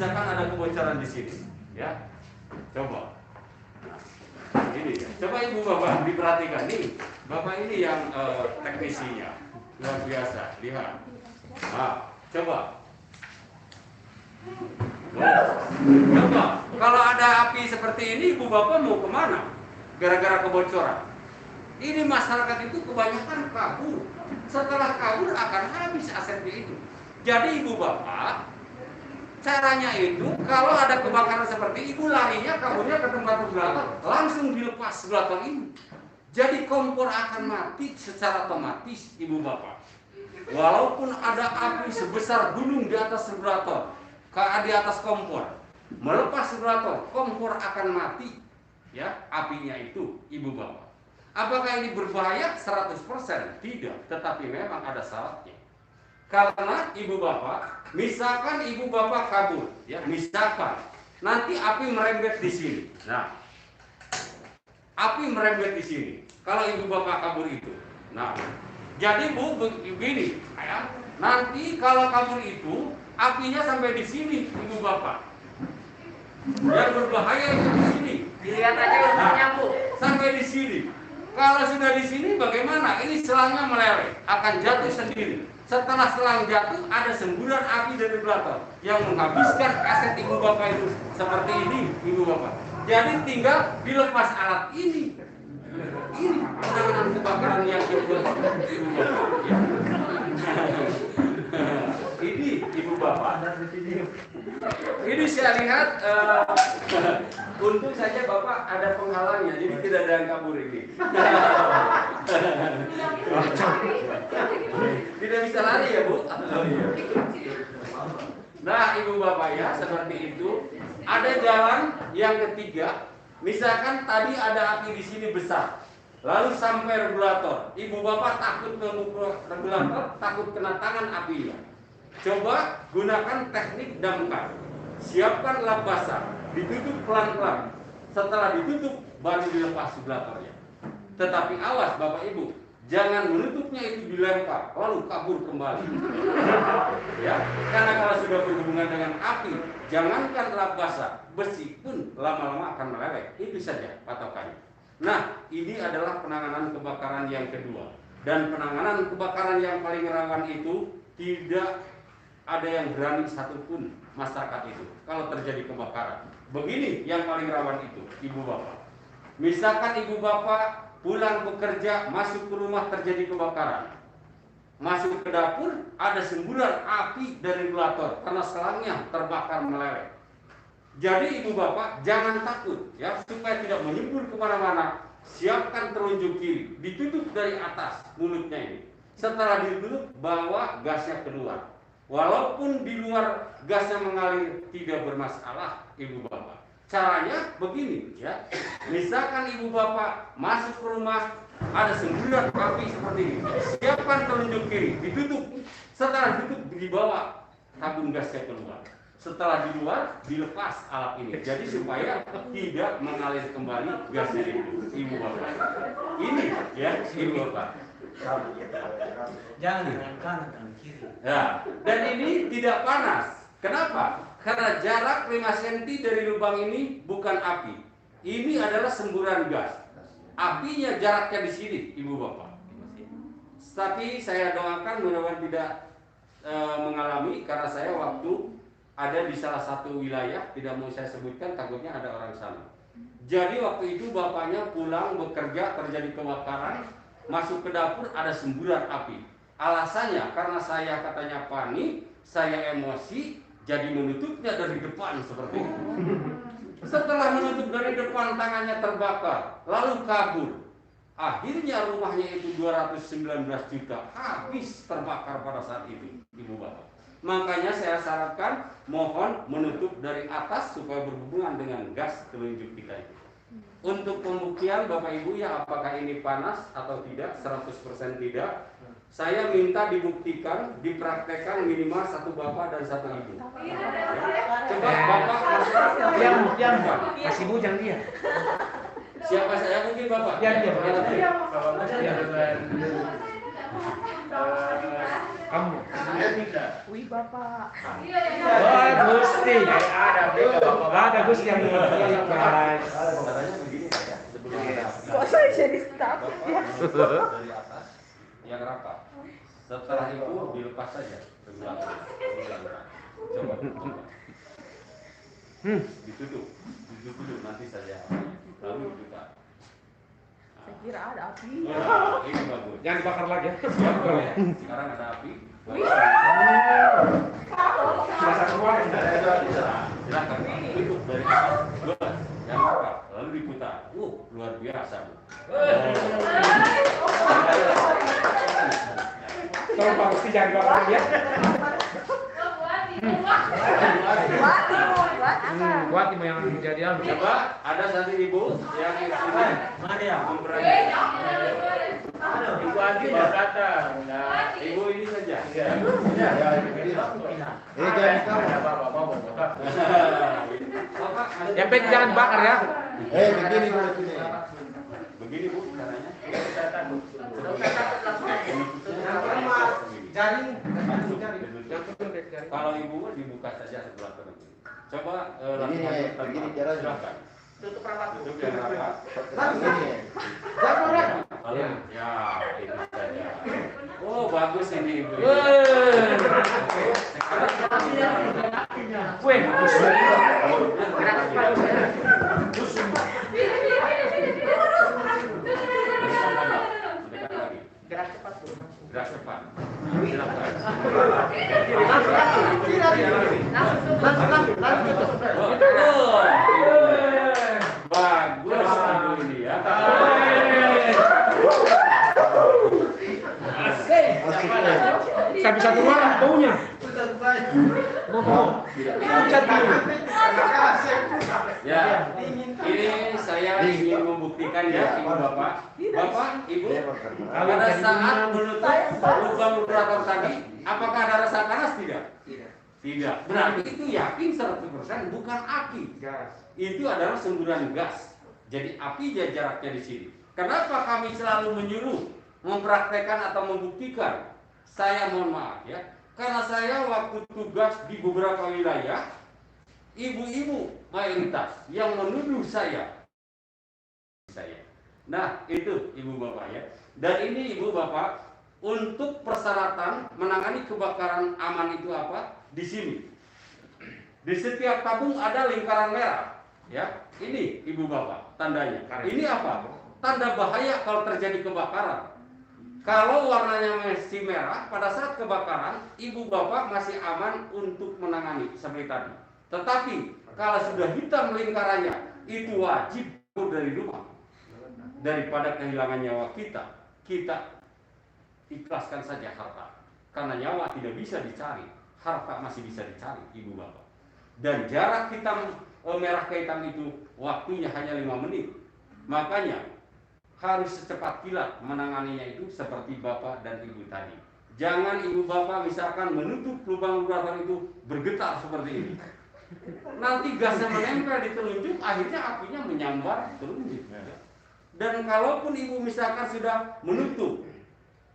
misalkan ada kebocoran di sini, ya. Coba. Nah, ini ya. Coba ibu bapak diperhatikan nih. Bapak ini yang teknisinya luar biasa. Lihat. Nah, coba. Coba. Kalau ada api seperti ini, ibu bapak mau kemana? Gara-gara kebocoran. Ini masyarakat itu kebanyakan kabur. Setelah kabur akan habis asetnya itu. Jadi ibu bapak, caranya itu kalau ada kebakaran seperti ibu larinya kaburnya ke tempat regulator, langsung dilepas regulator ini. Jadi kompor akan mati secara otomatis ibu bapak. Walaupun ada api sebesar gunung di atas regulator, di atas kompor, melepas regulator, kompor akan mati. Ya, apinya itu ibu bapak. Apakah ini berbahaya? 100% tidak, tetapi memang ada syaratnya. Karena ibu bapak, misalkan ibu bapak kabur, ya, misalkan nanti api merembet di sini. Nah, api merembet di sini. Kalau ibu bapak kabur itu, nah, jadi bu begini, ya, nanti kalau kabur itu apinya sampai di sini, ibu bapak. Yang berbahaya itu di sini. Dilihat aja urusannya bu. Sampai di sini. Kalau sudah di sini bagaimana? Ini selangnya meleleh, akan jatuh sendiri. Setelah selang jatuh, ada semburan api dari regulator yang menghabiskan aset ibu bapak itu seperti ini, ibu bapak. Jadi tinggal dilepas alat ini. Ini penanganan kebakaran yang kedua, ibu bapak. Ya. Ini ibu bapak. Ini saya lihat untung saja bapak ada penghalangnya, jadi tidak ada yang kabur ini. Tidak bisa lari ya bu. Nah ibu bapak ya seperti itu. Ada jalan yang ketiga. Misalkan tadi ada api di sini besar, lalu sampai regulator. Ibu bapak takut memukul regulator, takut kena tangan apinya. Coba gunakan teknik damkar. Siapkan lap basah, ditutup pelan-pelan. Setelah ditutup, baru dilepas regulatornya. Tetapi awas Bapak Ibu, jangan menutupnya itu dilempar, lalu kabur kembali. Ya, karena kalau sudah berhubungan dengan api, jangankan lap basah, besi pun lama-lama akan meleleh. Itu saja patokannya. Nah, ini adalah penanganan kebakaran yang kedua. Dan penanganan kebakaran yang paling rawan itu tidak ada yang berani satupun masyarakat itu kalau terjadi kebakaran. Begini yang paling rawan itu, ibu bapak. Misalkan ibu bapak pulang bekerja, masuk ke rumah terjadi kebakaran. Masuk ke dapur, ada semburan api dari regulator karena selangnya terbakar meleleh. Jadi ibu bapak jangan takut ya, supaya tidak menyembur kemana-mana. Siapkan telunjuk kiri, ditutup dari atas mulutnya ini. Setelah ditutup, bawa gasnya keluar. Walaupun di luar gasnya mengalir tidak bermasalah ibu bapak. Caranya begini ya. Misalkan ibu bapak masuk ke rumah ada semburan api seperti ini. Siapkan telunjuk kiri, ditutup. Setelah ditutup dibawa tabung gasnya keluar. Setelah di luar dilepas alat ini. Jadi supaya tidak mengalir kembali gasnya itu ibu bapak. Ini ya ibu bapak. Jangan dengan kanan dan kiri. Ya, dan ini tidak panas. Kenapa? Karena jarak 5 cm dari lubang ini bukan api. Ini adalah semburan gas. Apinya jaraknya di sini, ibu bapak. Tapi saya doakan mudah-mudahan tidak mengalami, karena saya waktu ada di salah satu wilayah, tidak mau saya sebutkan, takutnya ada orang sana. Jadi waktu itu bapaknya pulang bekerja, terjadi kebakaran, masuk ke dapur ada semburan api. Alasannya karena saya katanya panik, saya emosi, jadi menutupnya dari depan seperti itu. Setelah menutup dari depan, tangannya terbakar, lalu kabur. Akhirnya rumahnya itu 219 juta habis terbakar pada saat itu, ibu bapak. Makanya saya sarankan mohon menutup dari atas supaya berhubungan dengan gas telunjuk kita itu. Untuk pembuktian Bapak Ibu ya, apakah ini panas atau tidak, 100% tidak. Saya minta dibuktikan, dipraktekkan minimal satu bapak dan satu ibu. Coba bapak, Diam, masih bujang dia. siapa saya mungkin bapak? Diam. Kamu. Wih bapak. Wah, Gusti. Ada Gusti yang mulia, guys. Caranya begini saja. Sebelum ada api. Kok saya jadi takut ya? Dari atas yang rapat. Setelah itu dilepas saja ke belakang. Coba. Ditutup nanti saja. Lalu dibuka. Saya kira ada api. Nah, ini bagus. Jangan dibakar lagi ya. Sekarang ada api. Rasa keluar. Silakan tutup dari atas. Luas. Jangan bakar. Lalu diputar. Luar biasa, Bu. Tolong Pak Gusti jangan dibakar ya. Buat ibu yang menjadi anu. Coba ada satu ibu yang ini Mana ya? memberani. Ibu Andi udah datang. Nah, Ibu ini saja. Bapak, Yang penting jangan dibakar ya. begini Bu caranya. Kalau ibu dibuka saja sebelah kanan. Coba begini caranya. silakan. Tutup rapat. Tutup yang rapat. Lalu ya itu saja. Oh bagus ini ibu. Weh, bagus. Gerak cepat Bu. Gerak cepat. Bagus ibu ini ya. Saya bisa keluar baunya. Ya, ini saya ingin membuktikan ya ibu bapak, ibu pada saat menutup lubang vibrator tadi, apakah ada rasa panas tidak? Tidak. Berarti itu yakin 100% bukan api. Itu adalah semburan gas. Jadi api jaraknya di sini. Kenapa kami selalu menyuruh mempraktekkan atau membuktikan? Saya mohon maaf ya, karena saya waktu tugas di beberapa wilayah, ibu-ibu mayoritas yang menuduh saya. Nah itu ibu bapak ya. Dan ini ibu bapak untuk persyaratan menangani kebakaran aman itu apa? Di sini. Di setiap tabung ada lingkaran merah. Ya, ini ibu bapak tandanya. Ini apa? Tanda bahaya kalau terjadi kebakaran. Kalau warnanya masih merah, pada saat kebakaran, ibu bapak masih aman untuk menangani seperti tadi. Tetapi kalau sudah hitam lingkarannya, itu wajib dari rumah. Daripada kehilangan nyawa kita, kita ikhlaskan saja harta. Karena nyawa tidak bisa dicari, harta masih bisa dicari, ibu bapak. Dan jarak hitam merah ke hitam itu waktunya hanya 5 menit. Makanya harus secepat kilat menanganinya itu seperti bapak dan ibu tadi. Jangan ibu bapak misalkan menutup lubang vibrator itu bergetar seperti ini. Nanti gasnya menempel di telunjuk, akhirnya apinya menyambar telunjuk. Dan kalaupun ibu misalkan sudah menutup,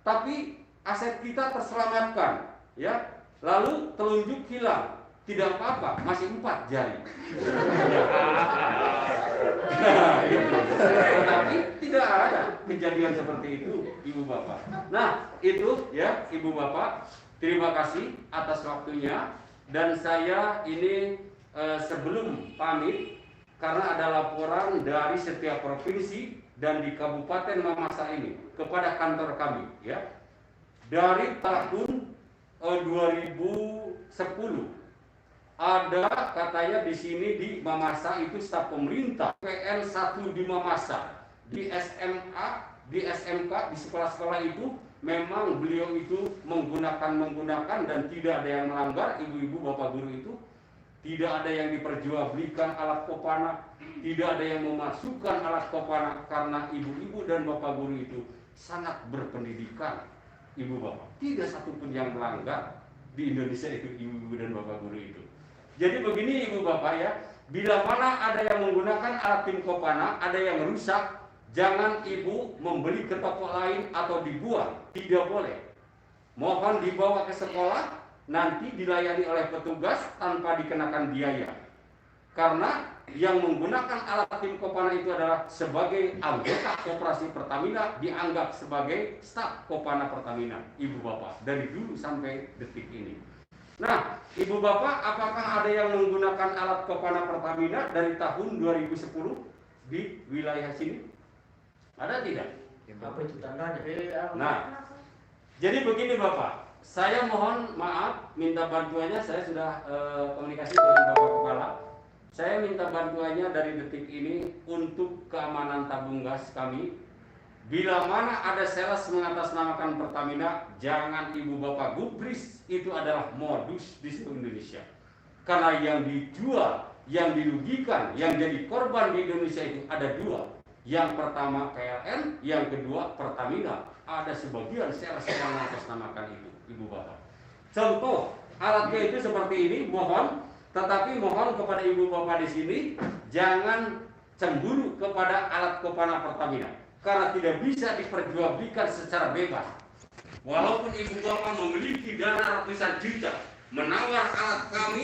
tapi aset kita terselamatkan, ya, lalu telunjuk hilang, tidak apa-apa, masih 4 jari. Tetapi tidak ada kejadian seperti itu, ibu bapak. Nah, itu ya, ibu bapak. Terima kasih atas waktunya. Dan saya ini sebelum pamit, karena ada laporan dari setiap provinsi dan di Kabupaten Mamasa ini kepada kantor kami, ya, dari tahun 2010. Ada katanya di sini di Mamasa itu staf pemerintah PN 1 di Mamasa, di SMA, di SMK, di sekolah-sekolah itu memang beliau itu menggunakan dan tidak ada yang melanggar. Ibu-ibu bapak guru itu tidak ada yang diperjualbelikan alat kopana, tidak ada yang memasukkan alat kopana, karena ibu-ibu dan bapak guru itu sangat berpendidikan. Ibu bapak tidak satupun yang melanggar di Indonesia itu, ibu-ibu dan bapak guru itu. Jadi begini ibu bapak ya, bila mana ada yang menggunakan alat tim kopana, ada yang rusak, jangan ibu membeli ke toko lain atau dibuang, tidak boleh. mohon dibawa ke sekolah, nanti dilayani oleh petugas tanpa dikenakan biaya. Karena yang menggunakan alat tim Kopana itu adalah sebagai anggota Koperasi Pertamina, dianggap sebagai staf Kopana Pertamina, Ibu Bapak, dari dulu sampai detik ini. Nah, Ibu Bapak, apakah ada yang menggunakan alat Kopana Pertamina dari tahun 2010 di wilayah sini? Ada tidak? Apa itu tandanya? Nah, jadi begini Bapak, saya mohon maaf, minta bantuannya, saya sudah komunikasi dengan Bapak Kepala. Saya minta bantuannya dari detik ini untuk keamanan tabung gas kami. Bila mana ada sales mengatasnamakan Pertamina, jangan Ibu Bapak gubris, itu adalah modus di seluruh Indonesia. Karena yang dijual, yang dirugikan, yang jadi korban di Indonesia itu ada dua. Yang pertama PLN, yang kedua Pertamina. Ada sebagian sales yang mengatasnamakan itu, Ibu Bapak. Contoh alatnya itu seperti ini, mohon. Tetapi mohon kepada Ibu Bapak di sini jangan cemburu kepada alat Kopana Pertamina karena tidak bisa diperjualbelikan secara bebas. Walaupun Ibu Bapak memiliki dana ratusan juta menawar alat kami